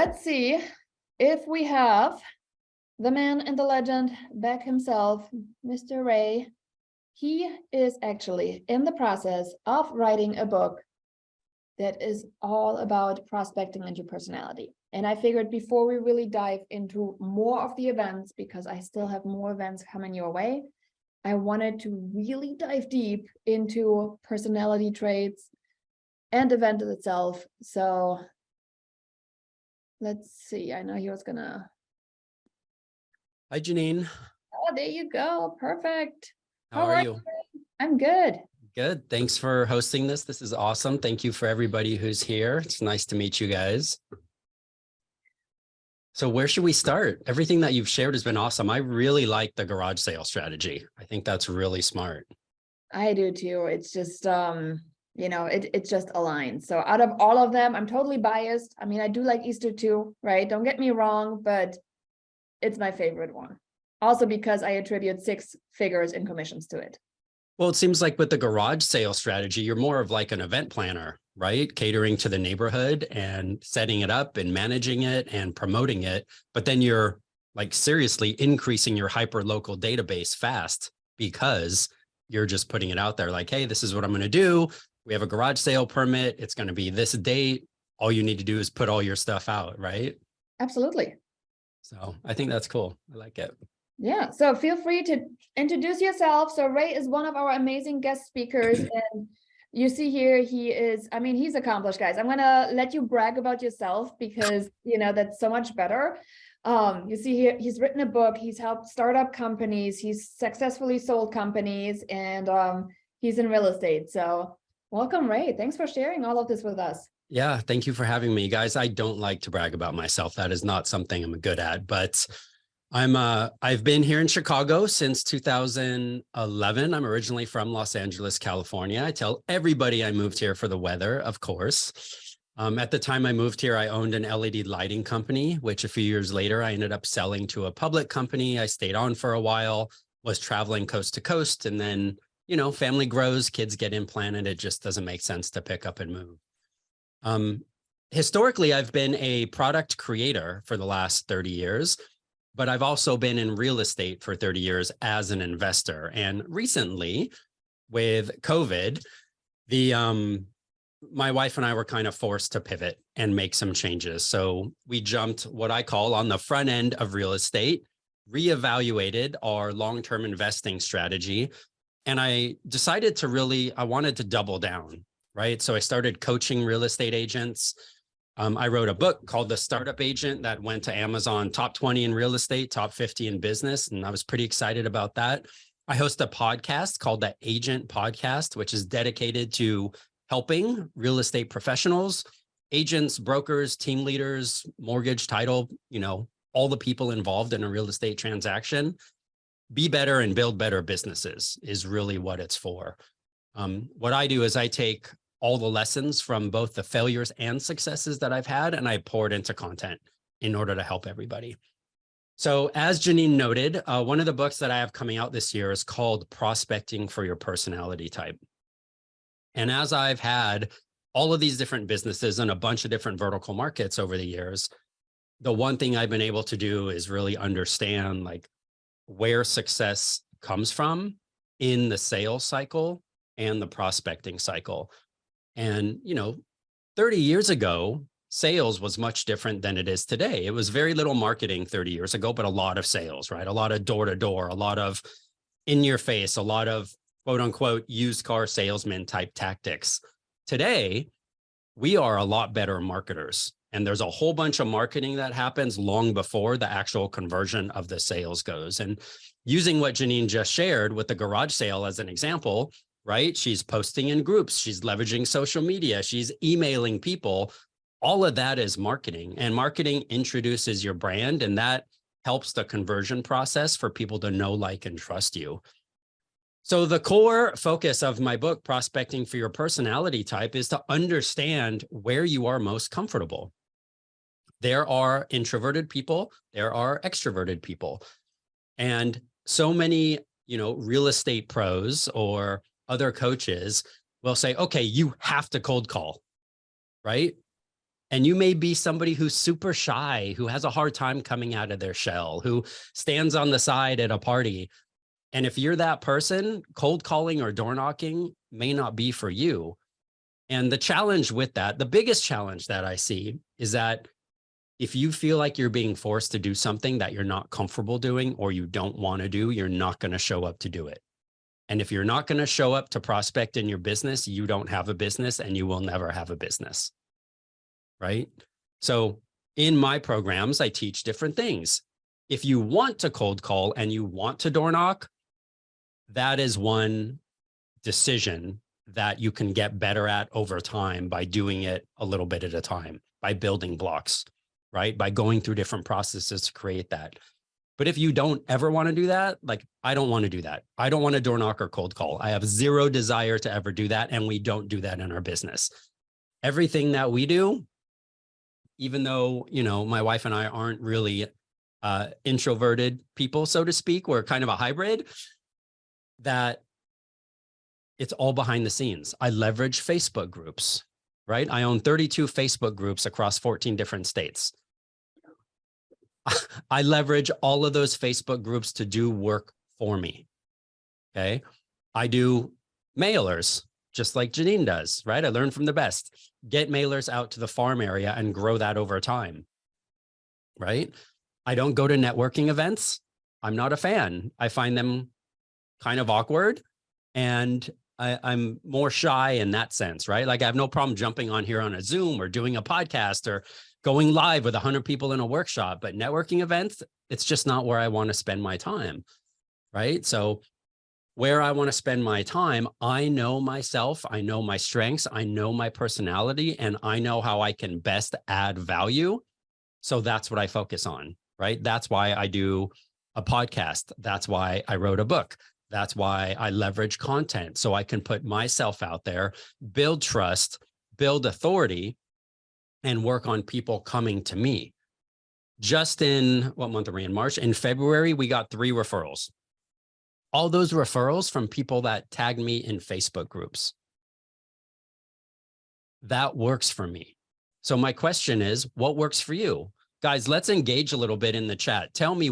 let's see if we have the man and the legend back himself, Mr. Ray. He is actually in the process of writing a book that is all about prospecting and your personality. And I figured before we really dive into more of the events, because I still have more events coming your way, I wanted to really dive deep into personality traits and event itself. So let's see. I know he was gonna. Hi, Janine. Oh, there you go. Perfect. How are you? I'm good. Good. Thanks for hosting this. This is awesome. Thank you for everybody who's here. It's nice to meet you guys. So where should we start? Everything that you've shared has been awesome. I really like the garage sale strategy. I think that's really smart. I do too. It's just, it just aligns. So out of all of them, I'm totally biased. I mean, I do like Easter too, right? Don't get me wrong, but it's my favorite one. Also because I attribute 6 figures in commissions to it. Well, it seems like with the garage sale strategy, you're more of like an event planner, right? Catering to the neighborhood and setting it up and managing it and promoting it. But then you're like seriously increasing your hyper local database fast because you're just putting it out there like, hey, this is what I'm going to do. We have a garage sale permit. It's going to be this date. All you need to do is put all your stuff out, right? Absolutely. So I think that's cool. I like it. Yeah, so feel free to introduce yourself. So Ray is one of our amazing guest speakers, and you see here he is, I mean, he's accomplished, guys. I'm gonna let you brag about yourself because that's so much better. You see here he's written a book, he's helped start up companies, he's successfully sold companies, and he's in real estate. So welcome, Ray. Thanks for sharing all of this with us. Yeah, thank you for having me, guys. I don't like to brag about myself. That is not something I'm good at, but I've been here in Chicago since 2011. I'm originally from Los Angeles, California. I tell everybody I moved here for the weather, of course. At the time I moved here, I owned an LED lighting company, which a few years later, I ended up selling to a public company. I stayed on for a while, was traveling coast to coast. And then, family grows, kids get implanted. It just doesn't make sense to pick up and move. Historically, I've been a product creator for the last 30 years. But I've also been in real estate for 30 years as an investor. And recently with COVID, my wife and I were kind of forced to pivot and make some changes. So we jumped what I call on the front end of real estate, reevaluated our long-term investing strategy. And I decided I wanted to double down, right? So I started coaching real estate agents. I wrote a book called The Startup Agent that went to Amazon top 20 in real estate, top 50 in business. And I was pretty excited about that. I host a podcast called the Agent Podcast, which is dedicated to helping real estate professionals, agents, brokers, team leaders, mortgage, title, all the people involved in a real estate transaction, be better and build better businesses is really what it's for. What I do is I take all the lessons from both the failures and successes that I've had, and I pour it into content in order to help everybody. So as Janine noted, one of the books that I have coming out this year is called Prospecting for Your Personality Type. And as I've had all of these different businesses and a bunch of different vertical markets over the years, the one thing I've been able to do is really understand like where success comes from in the sales cycle and the prospecting cycle. And, 30 years ago, sales was much different than it is today. It was very little marketing 30 years ago, but a lot of sales, right? A lot of door to door, a lot of in your face, a lot of quote unquote used car salesman type tactics. Today, we are a lot better marketers. And there's a whole bunch of marketing that happens long before the actual conversion of the sales goes. And using what Janine just shared with the garage sale as an example, right? She's posting in groups, she's leveraging social media, she's emailing people. All of that is marketing, and marketing introduces your brand, and that helps the conversion process for people to know, like, and trust you. So the core focus of my book, Prospecting for Your Personality Type, is to understand where you are most comfortable. There are introverted people, there are extroverted people. And so many, real estate pros or other coaches will say, okay, you have to cold call, right? And you may be somebody who's super shy, who has a hard time coming out of their shell, who stands on the side at a party. And if you're that person, cold calling or door knocking may not be for you. And the challenge with that, the biggest challenge that I see is that if you feel like you're being forced to do something that you're not comfortable doing or you don't want to do, you're not going to show up to do it. And if you're not going to show up to prospect in your business, you don't have a business and you will never have a business. Right? So in my programs, I teach different things. If you want to cold call and you want to door knock, that is one decision that you can get better at over time by doing it a little bit at a time, by building blocks, right? By going through different processes to create that. But if you don't ever want to do that, like I don't want to do that. I don't want to door knock or cold call. I have zero desire to ever do that. And we don't do that in our business. Everything that we do, even though, you know, my wife and I aren't really introverted people, so to speak, we're kind of a hybrid, that it's all behind the scenes. I leverage Facebook groups, right? I own 32 Facebook groups across 14 different states. I leverage all of those Facebook groups to do work for me. Okay. I do mailers just like Janine does, right? I learn from the best. Get mailers out to the farm area and grow that over time, right? I don't go to networking events. I'm not a fan. I find them kind of awkward, and I'm more shy in that sense, right? Like I have no problem jumping on here on a Zoom or doing a podcast or going live with 100 people in a workshop, but networking events, it's just not where I want to spend my time, right? So where I want to spend my time, I know myself, I know my strengths, I know my personality, and I know how I can best add value. So that's what I focus on, right? That's why I do a podcast. That's why I wrote a book. That's why I leverage content so I can put myself out there, build trust, build authority, and work on people coming to me. Just in, what month are we in? March? In February, we got 3 referrals. All those referrals from people that tagged me in Facebook groups. That works for me. So my question is, what works for you? Guys, let's engage a little bit in the chat. Tell me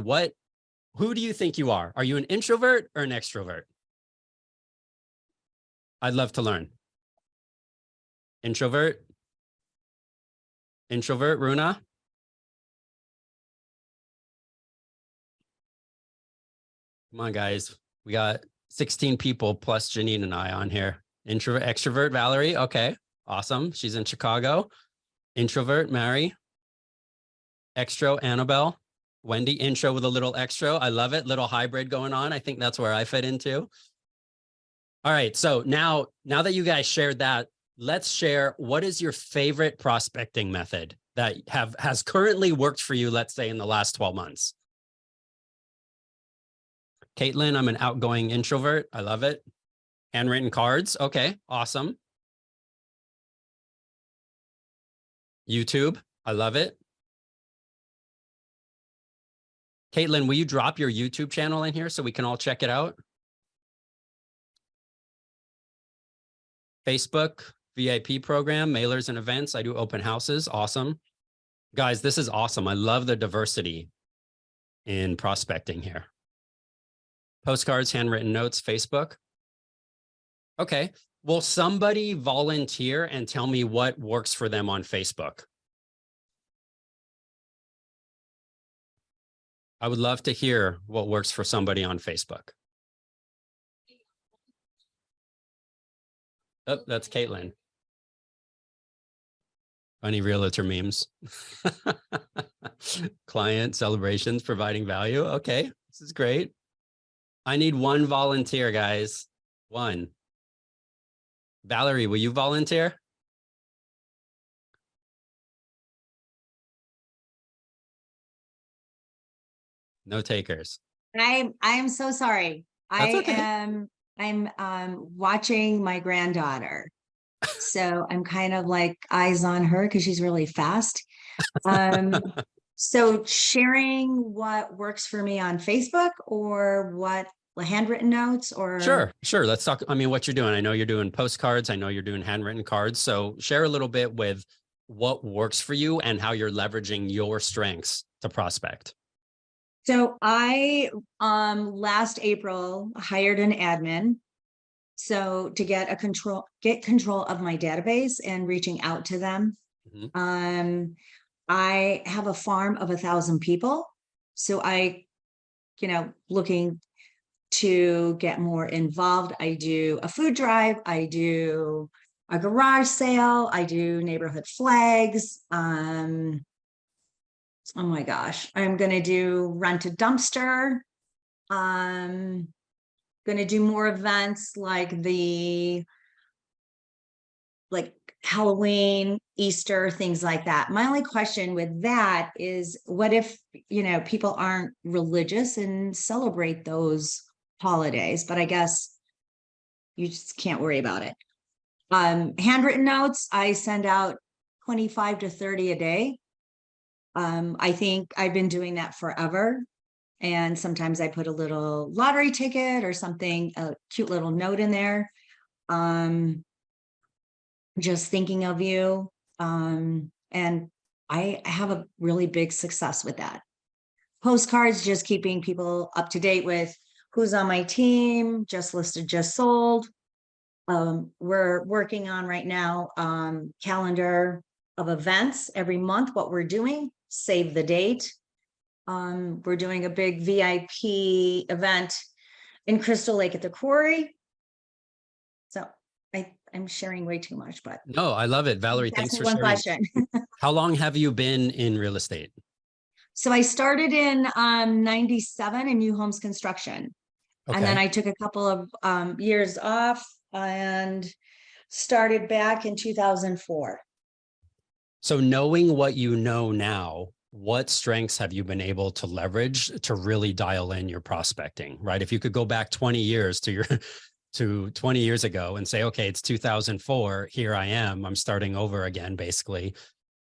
who do you think you are? Are you an introvert or an extrovert? I'd love to learn. Introvert? Introvert, Runa? Come on, guys. We got 16 people plus Janine and I on here. Introvert, extrovert, Valerie. Okay, awesome. She's in Chicago. Introvert, Mary. Extro, Annabelle. Wendy, intro with a little extra. I love it. Little hybrid going on. I think that's where I fit into. All right. So now that you guys shared that, let's share what is your favorite prospecting method that has currently worked for you, let's say in the last 12 months. Caitlin, I'm an outgoing introvert. I love it. Handwritten cards. Okay, awesome. YouTube. I love it. Caitlin, will you drop your YouTube channel in here so we can all check it out? Facebook, VIP program, mailers and events. I do open houses. Awesome. Guys, this is awesome. I love the diversity in prospecting here. Postcards, handwritten notes, Facebook. Okay. Will somebody volunteer and tell me what works for them on Facebook? I would love to hear what works for somebody on Facebook. Oh, that's Caitlin. Funny realtor memes. Client celebrations, providing value. Okay, this is great. I need 1 volunteer, guys. 1. Valerie, will you volunteer? No takers. I am so sorry. That's okay. I'm watching my granddaughter. So I'm kind of like eyes on her because she's really fast. So sharing what works for me on Facebook or what handwritten notes or Sure. Let's talk. I mean, what you're doing. I know you're doing postcards. I know you're doing handwritten cards. So share a little bit with what works for you and how you're leveraging your strengths to prospect. So I last April hired an admin. So to get control of my database and reaching out to them. Mhm. I have a farm of 1,000 people. So looking to get more involved. I do a food drive, I do a garage sale, I do neighborhood flags. Oh my gosh, I'm going to do rent a dumpster. Going to do more events like Halloween, Easter, things like that. My only question with that is, what if, people aren't religious and celebrate those holidays? But I guess you just can't worry about it. Handwritten notes, I send out 25 to 30 a day. I think I've been doing that forever. And sometimes I put a little lottery ticket or something, a cute little note in there. Just thinking of you. And I have a really big success with that. Postcards, just keeping people up to date with who's on my team, just listed, just sold. We're working on right now, calendar of events every month, what we're doing, save the date. We're doing a big VIP event in Crystal Lake at the quarry. So I'm sharing way too much, but No, I love it. Valerie, thanks for one sharing. question. How long have you been in real estate? So I started in 97 in new homes construction. Okay. And then I took a couple of years off and started back in 2004. So knowing what you know now, what strengths have you been able to leverage to really dial in your prospecting, right? If you could go back 20 years to 20 years ago and say, okay, it's 2004, here I am, I'm starting over again, basically.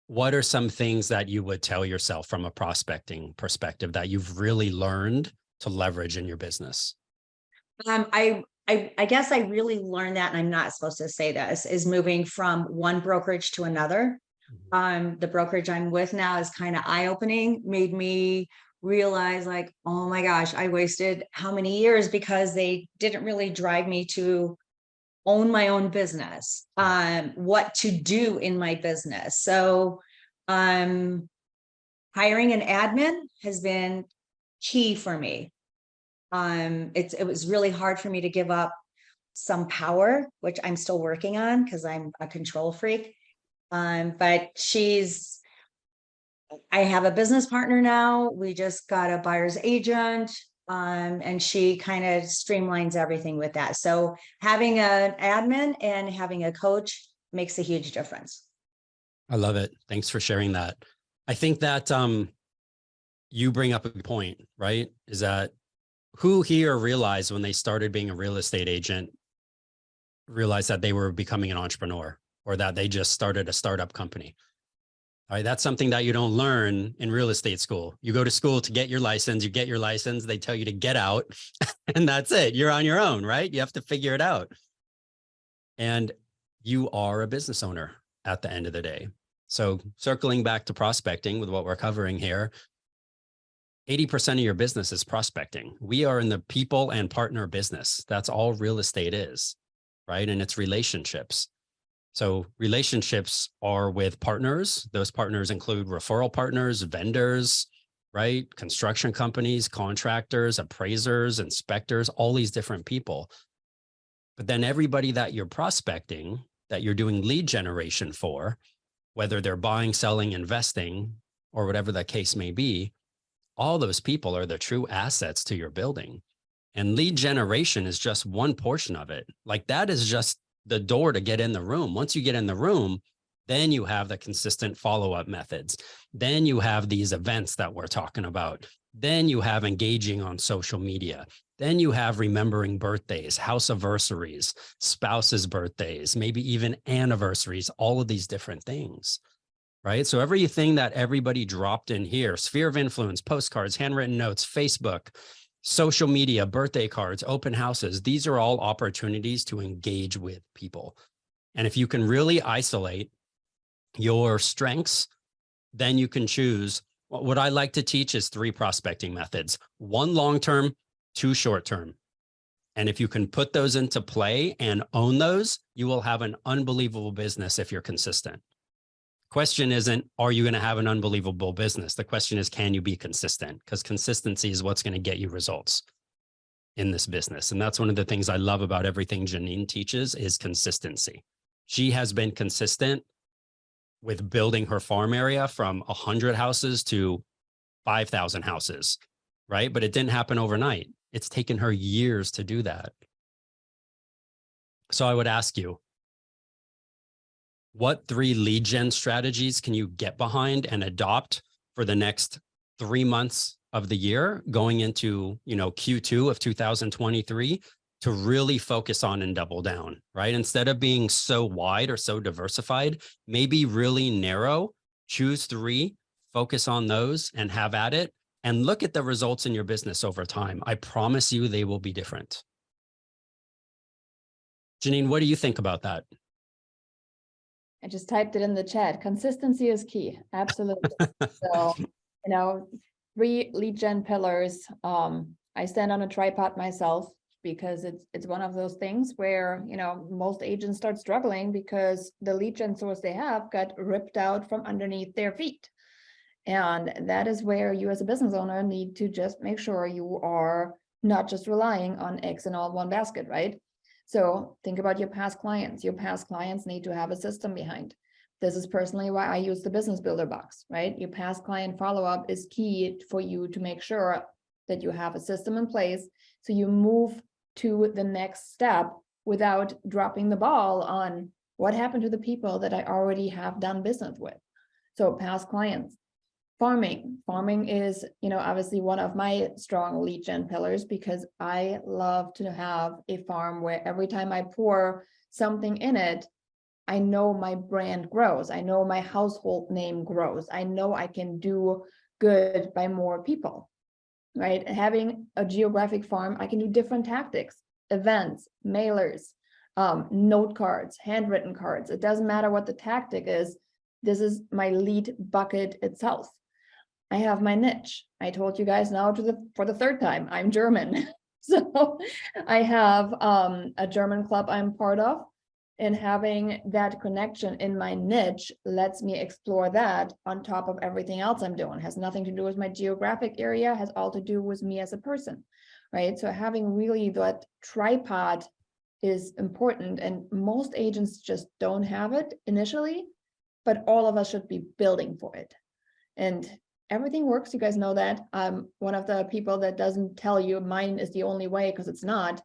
What are some things that you would tell yourself from a prospecting perspective that you've really learned to leverage in your business? I guess I really learned that, and I'm not supposed to say this, is moving from one brokerage to another. The brokerage I'm with now is kind of eye-opening, made me realize like, oh my gosh, I wasted how many years because they didn't really drive me to own my own business, what to do in my business. So hiring an admin has been key for me. It was really hard for me to give up some power, which I'm still working on because I'm a control freak. But I have a business partner now. We just got a buyer's agent, and she kind of streamlines everything with that. So having an admin and having a coach makes a huge difference. I love it. Thanks for sharing that. I think that you bring up a good point, right? Is that who here realized when they started being a real estate agent, realized that they were becoming an entrepreneur or that they just started a startup company? All right, that's something that you don't learn in real estate school. You go to school to get your license, you get your license, they tell you to get out, and that's it. You're on your own, right? You have to figure it out. And you are a business owner at the end of the day. So circling back to prospecting with what we're covering here, 80% of your business is prospecting. We are in the people and partner business. That's all real estate is, right? And it's relationships. So relationships are with partners. Those partners include referral partners, vendors, right? Construction companies, contractors, appraisers, inspectors, all these different people. But then everybody that you're prospecting, that you're doing lead generation for, whether they're buying, selling, investing, or whatever the case may be, all those people are the true assets to your building. And lead generation is just one portion of it. Like that is just the door to get in the room. Once you get in the room, then you have the consistent follow-up methods. Then you have these events that we're talking about. Then you have engaging on social media. Then you have remembering birthdays, house anniversaries, spouses' birthdays, maybe even anniversaries, all of these different things, right? So everything that everybody dropped in here, sphere of influence, postcards, handwritten notes, Facebook, social media, birthday cards, open houses, these are all opportunities to engage with people. And if you can really isolate your strengths, then you can choose. What I like to teach is 3 prospecting methods, 1 long-term, 2 short-term. And if you can put those into play and own those, you will have an unbelievable business if you're consistent. Question isn't, are you going to have an unbelievable business? The question is, can you be consistent? Because consistency is what's going to get you results in this business. And that's one of the things I love about everything Janine teaches is consistency. She has been consistent with building her farm area from 100 houses to 5,000 houses, right? But it didn't happen overnight. It's taken her years to do that. So I would ask you, what 3 lead gen strategies can you get behind and adopt for the next 3 months of the year going into, Q2 of 2023 to really focus on and double down, right? Instead of being so wide or so diversified, maybe really narrow, choose 3, focus on those and have at it and look at the results in your business over time. I promise you they will be different. Janine, what do you think about that? I just typed it in the chat. Consistency is key. Absolutely. So, 3 lead gen pillars. I stand on a tripod myself because it's one of those things where, most agents start struggling because the lead gen source they have got ripped out from underneath their feet. And that is where you as a business owner need to just make sure you are not just relying on eggs in all one basket, right? So think about your past clients. Your past clients need to have a system behind. This is personally why I use the business builder box, right? Your past client follow-up is key for you to make sure that you have a system in place so you move to the next step without dropping the ball on what happened to the people that I already have done business with. So past clients. Farming is, obviously one of my strong lead gen pillars because I love to have a farm where every time I pour something in it, I know my brand grows. I know my household name grows. I know I can do good by more people, right? Having a geographic farm, I can do different tactics, events, mailers, note cards, handwritten cards. It doesn't matter what the tactic is. This is my lead bucket itself. I have my niche. I told you guys now for the 3rd time, I'm German. So I have a German club I'm part of, and having that connection in my niche lets me explore that on top of everything else I'm doing. It has nothing to do with my geographic area, has all to do with me as a person, right? So having really that tripod is important, and most agents just don't have it initially, but all of us should be building for it. And everything works. You guys know that. I'm one of the people that doesn't tell you mine is the only way, because it's not.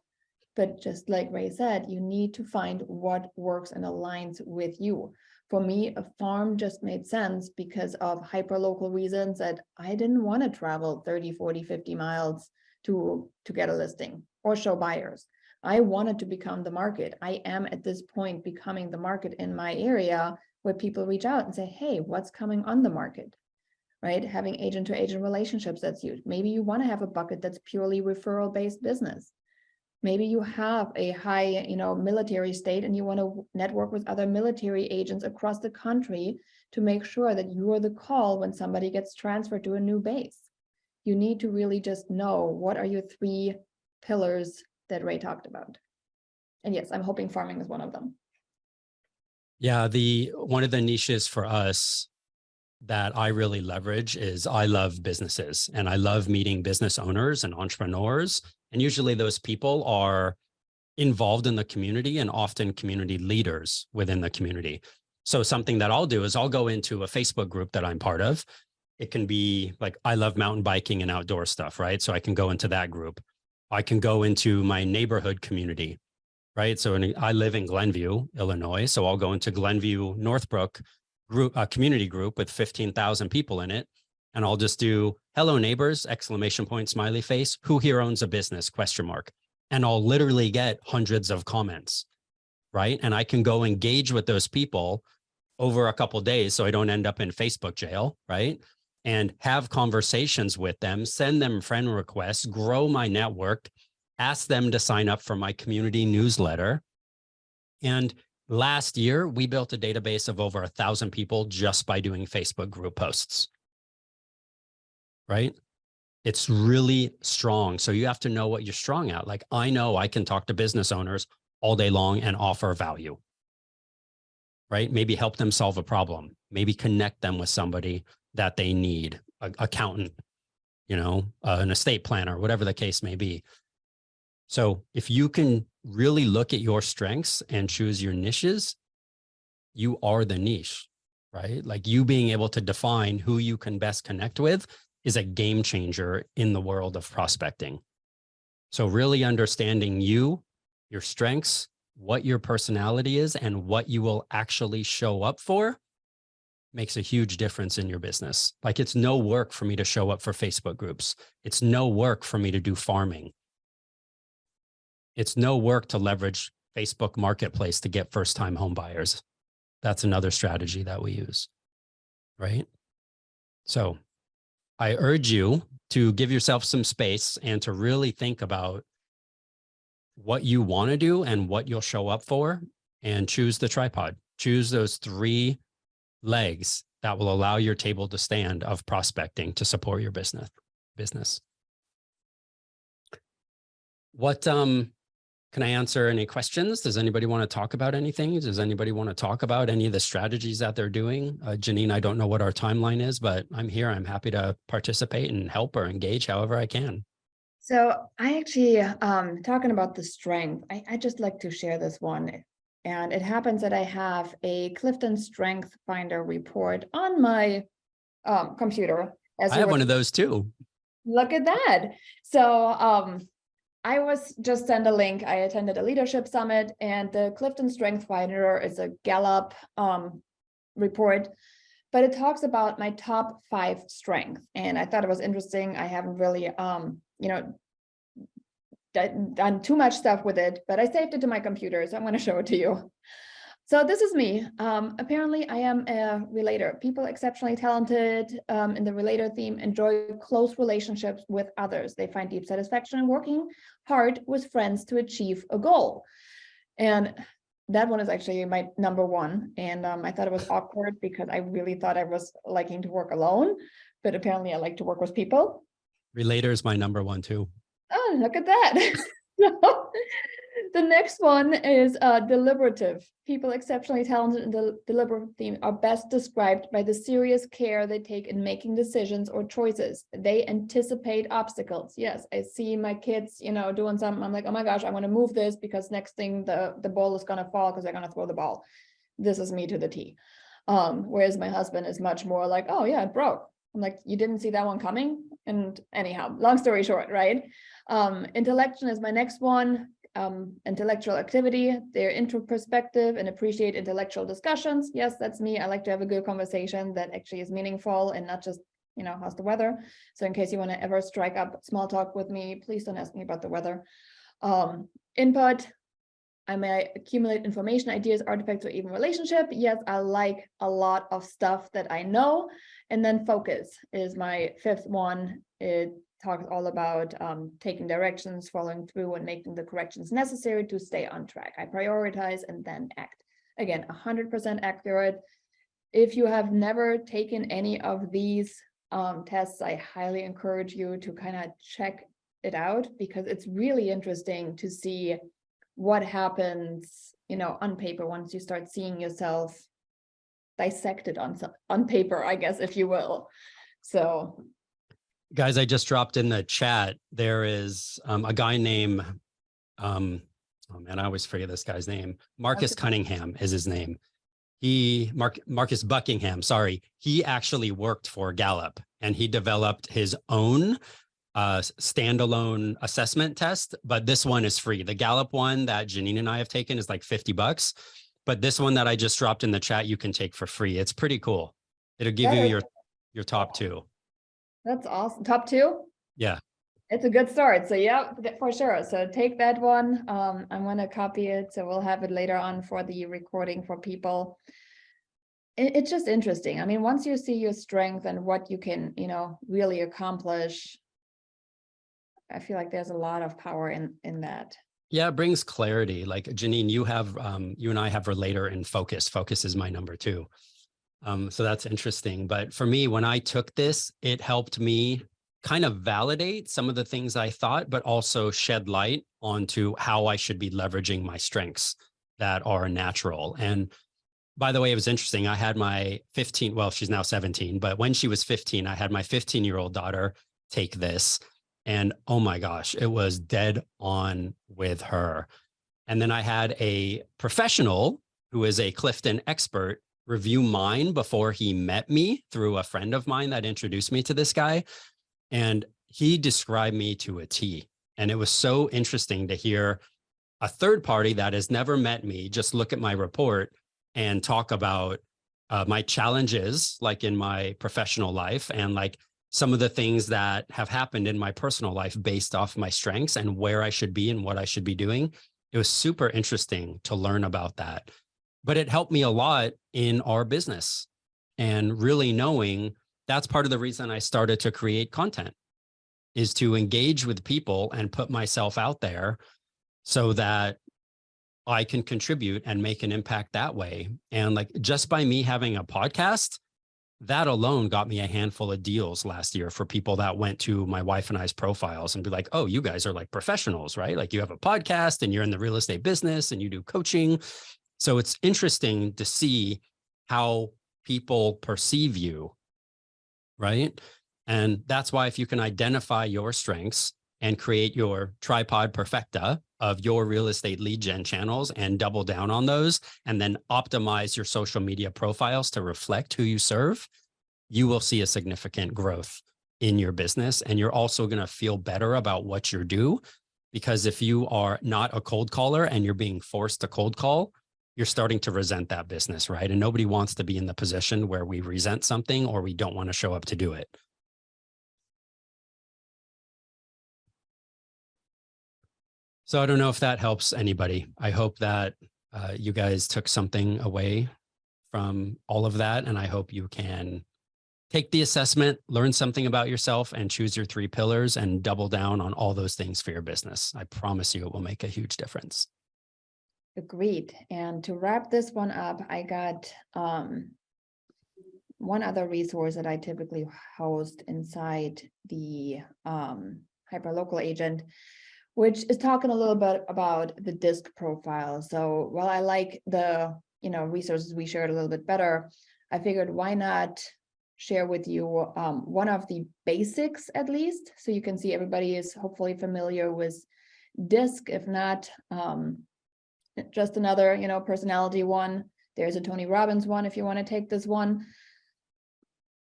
But just like Ray said, you need to find what works and aligns with you. For me, a farm just made sense because of hyper-local reasons that I didn't want to travel 30, 40, 50 miles to get a listing or show buyers. I wanted to become the market. I am at this point becoming the market in my area where people reach out and say, hey, what's coming on the market? Right? Having agent to agent relationships, that's huge. Maybe you want to have a bucket that's purely referral based business. Maybe you have a high, military state and you want to network with other military agents across the country to make sure that you are the call when somebody gets transferred to a new base. You need to really just know what are your 3 pillars that Ray talked about. And yes, I'm hoping farming is one of them. Yeah, one of the niches for us that I really leverage is I love businesses and I love meeting business owners and entrepreneurs. And usually those people are involved in the community and often community leaders within the community. So something that I'll do is I'll go into a Facebook group that I'm part of. It can be like, I love mountain biking and outdoor stuff, right? So I can go into that group. I can go into my neighborhood community, right? So I live in Glenview, Illinois. So I'll go into Glenview, Northbrook group, a community group with 15,000 people in it. And I'll just do hello neighbors, exclamation point, smiley face, who here owns a business, question mark. And I'll literally get hundreds of comments, right? And I can go engage with those people over a couple of days so I don't end up in Facebook jail, right? And have conversations with them, send them friend requests, grow my network, ask them to sign up for my community newsletter. And Last year, we built a database of over 1,000 people just by doing Facebook group posts, right? It's really strong. So you have to know what you're strong at. Like, I know I can talk to business owners all day long and offer value, right? Maybe help them solve a problem, maybe connect them with somebody that they need, an accountant, an estate planner, whatever the case may be. So if you can really look at your strengths and choose your niches, you are the niche, right? Like, you being able to define who you can best connect with is a game changer in the world of prospecting. So really understanding you, your strengths, what your personality is, and what you will actually show up for makes a huge difference in your business. Like, it's no work for me to show up for Facebook groups. It's no work for me to do farming. It's no work to leverage Facebook Marketplace to get first-time home buyers. That's another strategy that we use, right? So I urge you to give yourself some space and to really think about what you want to do and what you'll show up for, and choose the tripod. Choose those 3 legs that will allow your table to stand of prospecting to support your business. What, can I answer any questions? Does anybody want to talk about anything? Does anybody want to talk about any of the strategies that they're doing? Janine, I don't know what our timeline is, but I'm here. I'm happy to participate and help or engage however I can. So I actually, talking about the strength, I just like to share this one. And it happens that I have a Clifton Strength Finder report on my computer. I have one of those too. Look at that. So I was just sent a link. I attended a leadership summit, and the Clifton Strength Finder is a Gallup report, but it talks about my top 5 strengths. And I thought it was interesting. I haven't really, done too much stuff with it, but I saved it to my computer, so I'm going to show it to you. So this is me. Apparently, I am a relator. People exceptionally talented in the relator theme enjoy close relationships with others. They find deep satisfaction in working hard with friends to achieve a goal. And that one is actually my number 1. And I thought it was awkward because I really thought I was liking to work alone, but apparently I like to work with people. Relator is my number 1 too. Oh, look at that. So, the next one is deliberative. People exceptionally talented in the deliberative theme are best described by the serious care they take in making decisions or choices. They anticipate obstacles. Yes, I see my kids, doing something. I'm like, oh my gosh, I want to move this because next thing the ball is going to fall because they're going to throw the ball. This is me to the T. Whereas my husband is much more like, oh yeah, it broke. I'm like, you didn't see that one coming? And anyhow, long story short, right? Intellection is my next one. Intellectual activity. They're introspective and appreciate intellectual discussions. Yes, that's me. I like to have a good conversation that actually is meaningful and not just, how's the weather? So in case you want to ever strike up small talk with me, please don't ask me about the weather. Input. I may accumulate information, ideas, artifacts, or even relationship. Yes, I like a lot of stuff that I know. And then focus is my 5th one. It talks all about taking directions, following through, and making the corrections necessary to stay on track. I prioritize and then act. Again, 100% accurate. If you have never taken any of these tests, I highly encourage you to kind of check it out, because it's really interesting to see what happens, on paper once you start seeing yourself dissected on paper, I guess, if you will. So, guys, I just dropped in the chat. There is a guy named, oh man, I always forget this guy's name. Marcus Cunningham is his name. Marcus Buckingham, sorry. He actually worked for Gallup, and he developed his own standalone assessment test, but this one is free. The Gallup one that Janine and I have taken is like $50, but this one that I just dropped in the chat, you can take for free. It's pretty cool. It'll give you your top 2. That's awesome. Top 2? Yeah. It's a good start. So yeah, for sure. So take that one. I'm going to copy it. So we'll have it later on for the recording for people. It's just interesting. I mean, once you see your strength and what you can, really accomplish, I feel like there's a lot of power in that. Yeah, it brings clarity. Like Janine, you and I have relator in focus. Focus is my number 2. So that's interesting. But for me, when I took this, it helped me kind of validate some of the things I thought, but also shed light onto how I should be leveraging my strengths that are natural. And by the way, it was interesting. I had my 15, well, she's now 17, but when she was 15, I had my 15-year-old daughter take this. And oh my gosh, it was dead on with her. And then I had a professional who is a Clifton expert review mine before he met me through a friend of mine that introduced me to this guy. And he described me to a T. And it was so interesting to hear a third party that has never met me just look at my report and talk about my challenges, like in my professional life, and like some of the things that have happened in my personal life based off my strengths and where I should be and what I should be doing. It was super interesting to learn about that. But it helped me a lot in our business, and really knowing that's part of the reason I started to create content, is to engage with people and put myself out there so that I can contribute and make an impact that way. And like just by me having a podcast, that alone got me a handful of deals last year for people that went to my wife and I's profiles and be like, oh, you guys are like professionals, right? Like you have a podcast and you're in the real estate business and you do coaching. So it's interesting to see how people perceive you, right? And that's why if you can identify your strengths and create your tripod perfecta of your real estate lead gen channels and double down on those, and then optimize your social media profiles to reflect who you serve, you will see a significant growth in your business. And you're also going to feel better about what you do, because if you are not a cold caller and you're being forced to cold call, you're starting to resent that business, right? And nobody wants to be in the position where we resent something or we don't want to show up to do it. So I don't know if that helps anybody. I hope that you guys took something away from all of that. And I hope you can take the assessment, learn something about yourself, and choose your 3 pillars and double down on all those things for your business. I promise you it will make a huge difference. Agreed. And to wrap this one up, I got one other resource that I typically host inside the hyperlocal agent, which is talking a little bit about the DISC profile. So while I like the resources we shared a little bit better, I figured why not share with you one of the basics at least, so you can see everybody is hopefully familiar with DISC. If not, just another personality one. There's a Tony Robbins one if you want to take this one.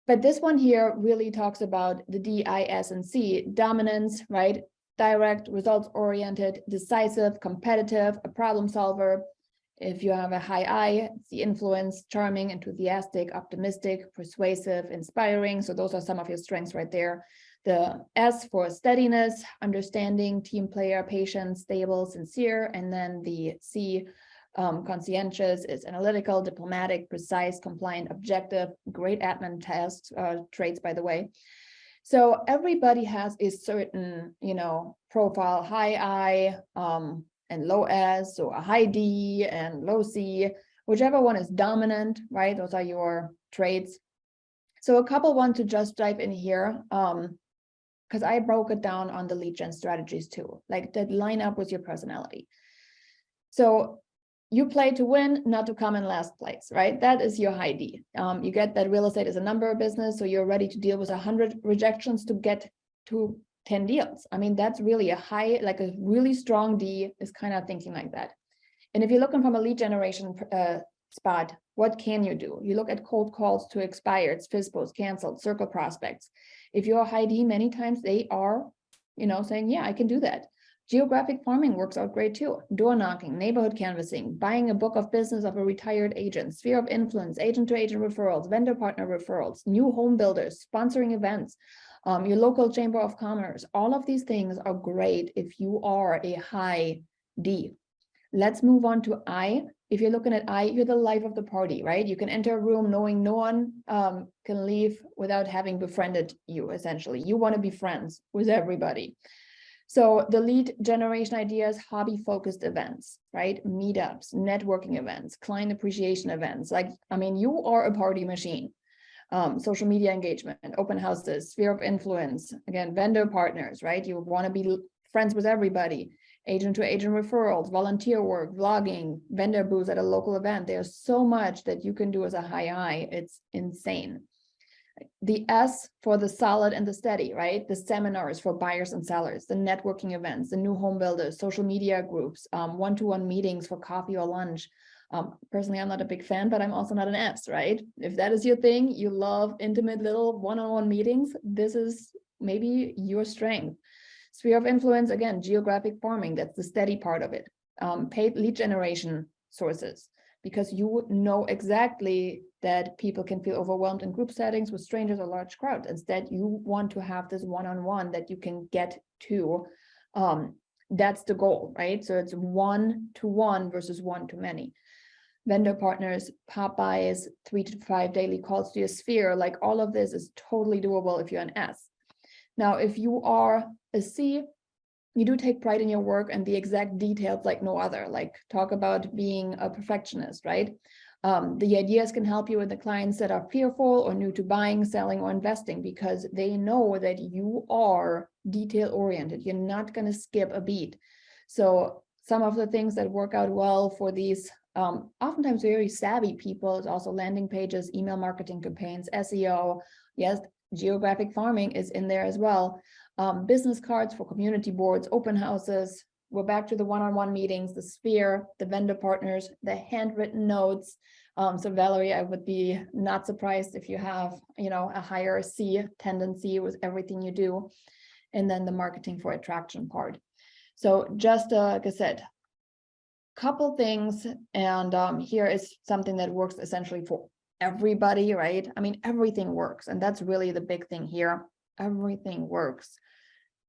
But this one here really talks about the D, I, S, and C. Dominance, right? Direct, results-oriented, decisive, competitive, a problem solver. If you have a high I, it's the influence, charming, enthusiastic, optimistic, persuasive, inspiring. So those are some of your strengths right there. The S for steadiness, understanding, team player, patient, stable, sincere. And then the C, conscientious, is analytical, diplomatic, precise, compliant, objective, great admin tasks, traits, by the way. So everybody has a certain, profile, high I and low S, so a high D and low C, whichever one is dominant, right? Those are your traits. So a couple want to just dive in here, because I broke it down on the lead gen strategies too, like that line up with your personality. So you play to win, not to come in last place, right? That is your high D. You get that real estate is a number business, so you're ready to deal with 100 rejections to get to 10 deals. I mean, that's really a high, like a really strong D is kind of thinking like that. And if you're looking from a lead generation spot, what can you do? You look at cold calls to expired, FISPOs, canceled, circle prospects. If you're high D, many times they are, saying, yeah, I can do that. Geographic farming works out great too. Door knocking, neighborhood canvassing, buying a book of business of a retired agent, sphere of influence, agent to agent referrals, vendor partner referrals, new home builders, sponsoring events, your local chamber of commerce. All of these things are great if you are a high D. Let's move on to I. If you're looking at I, you're the life of the party, right? You can enter a room knowing no one can leave without having befriended you, essentially. You want to be friends with everybody. So the lead generation ideas, hobby-focused events, right? Meetups, networking events, client appreciation events. Like, I mean, you are a party machine. Social media engagement, open houses, sphere of influence, again, vendor partners, right? You want to be friends with everybody, agent to agent referrals, volunteer work, vlogging, vendor booths at a local event. There's so much that you can do as a high I. It's insane. The S for the solid and the steady, right? The seminars for buyers and sellers, the networking events, the new home builders, social media groups, one-to-one meetings for coffee or lunch. Personally, I'm not a big fan, but I'm also not an S, right? If that is your thing, you love intimate little one-on-one meetings, this is maybe your strength. Sphere of influence, again, geographic farming, that's the steady part of it. Paid lead generation sources, because you know exactly that people can feel overwhelmed in group settings with strangers or large crowds. Instead, you want to have this one-on-one that you can get to. That's the goal, right? So it's 1-to-1 versus 1-to-many. Vendor partners, pop-bys, 3 to 5 daily calls to your sphere, like all of this is totally doable if you're an S. Now, if you are a C, you do take pride in your work and the exact details like no other, like talk about being a perfectionist, right? The ideas can help you with the clients that are fearful or new to buying, selling, or investing, because they know that you are detail oriented. You're not going to skip a beat. So some of the things that work out well for these oftentimes very savvy people is also landing pages, email marketing campaigns, SEO. Yes, geographic farming is in there as well. Business cards for community boards, open houses. We're back to the one-on-one meetings, the sphere, the vendor partners, the handwritten notes. So Valerie, I would be not surprised if you have, a higher C tendency with everything you do. And then the marketing for attraction part. So just like I said, couple things, and here is something that works essentially for everybody, right? I mean, everything works, and that's really the big thing here. Everything works.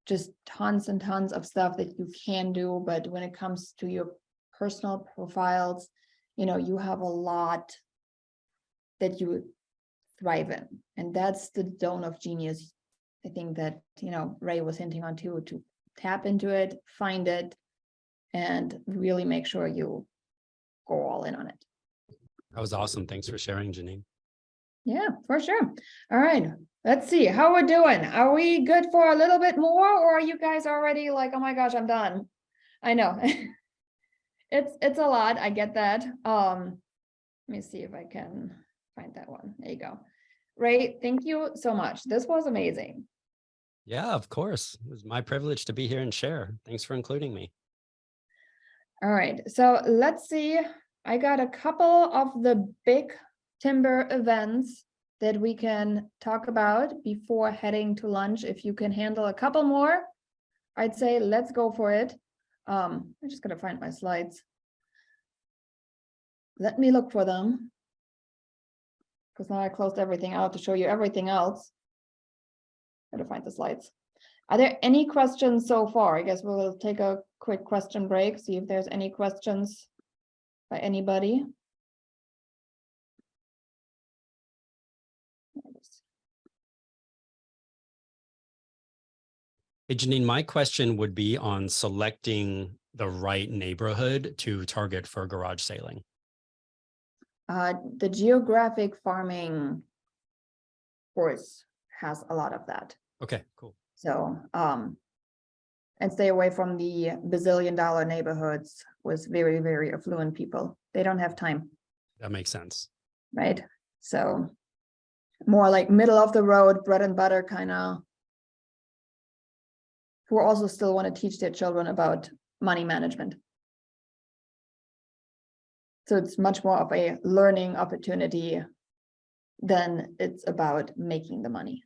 Just tons and tons of stuff that you can do, but when it comes to your personal profiles, you have a lot that you thrive in, and that's the zone of genius. I think that, Ray was hinting on too, to tap into it, find it, and really make sure you go all in on it. That was awesome. Thanks for sharing, Janine. Yeah, for sure. All right, let's see how we're doing. Are we good for a little bit more, or are you guys already like, oh my gosh, I'm done? I know. It's a lot. I get that. Let me see if I can find that one. There you go. Ray, thank you so much. This was amazing. Yeah, of course. It was my privilege to be here and share. Thanks for including me. All right, so let's see. I got a couple of the big timber events that we can talk about before heading to lunch. If you can handle a couple more, I'd say let's go for it. I'm just gonna find my slides. Let me look for them, because now I closed everything out to show you everything else. Gotta find the slides. Are there any questions so far? I guess we'll take a quick question break, see if there's any questions by anybody. Hey, Janine, my question would be on selecting the right neighborhood to target for garage sailing. The geographic farming course has a lot of that. Okay, cool. So, and stay away from the bazillion-dollar neighborhoods with very, very affluent people. They don't have time. That makes sense. Right? So more like middle of the road, bread and butter kind of, who also still want to teach their children about money management. So it's much more of a learning opportunity than it's about making the money.